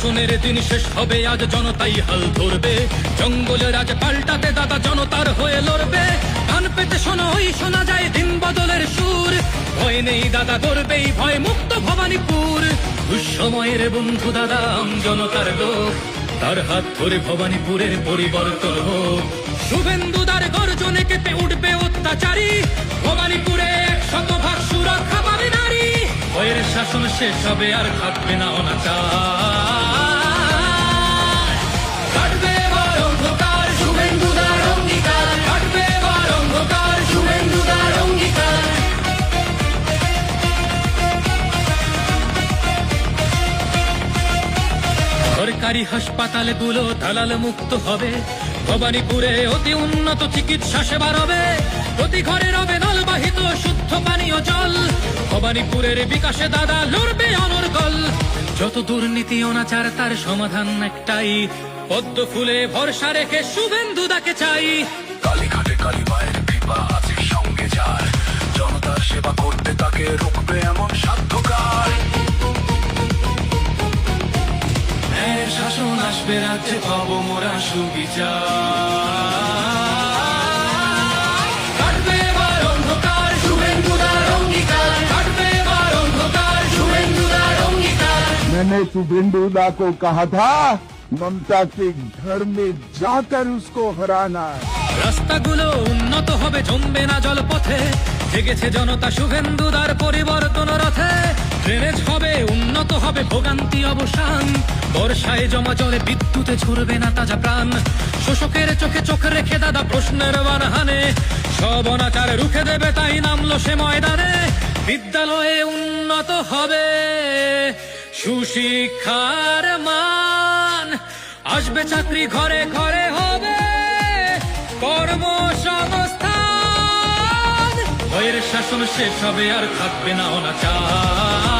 শাসনের দিন শেষ হবে, আজ জনতাই হাল ধরবে। জঙ্গলের আজ পাল্টাতে দাদা জনতার হয়ে লড়বে। কান পেতে শোনো, ওই শোনা যায় দিন বদলের সুর। ভয় নেই দাদা, গড়বেই ভয় মুক্ত ভবানীপুর। দুঃসময়ের বন্ধু দাদা জনতার লোক, তার হাত ধরে ভবানীপুরের পরিবর্তন হোক। শুভেন্দুদার গর্জনে কেঁপে উঠবে অত্যাচারী, ভবানীপুরে 100% সুরক্ষা পাবে নারী। ভয়ের শাসন শেষ হবে, আর থাকবে না অনাচার। কাটবে এবার অন্ধকার, শুভেন্দুদার অঙ্গীকার। কাটবে এবার অন্ধকার, শুভেন্দুদার অঙ্গীকার। সরকারি হাসপাতালগুলো দালাল মুক্ত হবে, ভবানীপুরে অতি উন্নত চিকিৎসা সেবা হবে। প্রতি ঘরে রবে নলবাহিত শুদ্ধ পানীয় জল, ভবানীপুরের বিকাশে দাদা লড়বে অনর্গল। যত দুর্নীতি অনাচার তার সমাধান একটাই, পদ্ম ফুলে ভরসা রেখে শুভেন্দুদাকে চাই। কালীঘাটে কালী মায়ের কৃপা আছে সঙ্গে যার, জনতার সেবা করতে তাকে রুখবে এমন সাধ্যকার। শাসন আসবে রাজ্যে, পাবো মোরা সুবিচার। কাটবে এবার অন্ধকার, শুভেন্দুদার অঙ্গীকার। কাটবে এবার অন্ধকার, শুভেন্দুদার অঙ্গীকার। मैंने शुभेंदुदा को कहा था ममता के घर में जाकर उसको हराना। রাস্তাগুলো উন্নত হবে, জমবে না জলপথে। জেগেছে জনতা শুভেন্দুদার পরিবর্তন রথে। ড্রেনেজ হবে উন্নত হবে, ভোগান্তি অবসান। বর্ষায় জমা জলে বিদ্যুতে ঝরবে না তাজা প্রাণ। শোষকের চোখে চোখ রেখে দাদা প্রশ্নের বানহানে সব অনাচার রুখে দেবে, তাই নামলো সে ময়দানে। বিদ্যালয়ে উন্নত হবে সুশিক্ষার মান, আসবে চাকরি ঘরে ঘরে হবে কর্মসংস্থান। ভয়ের শাসন শেষ হবে, আর থাকবে না অনাচার।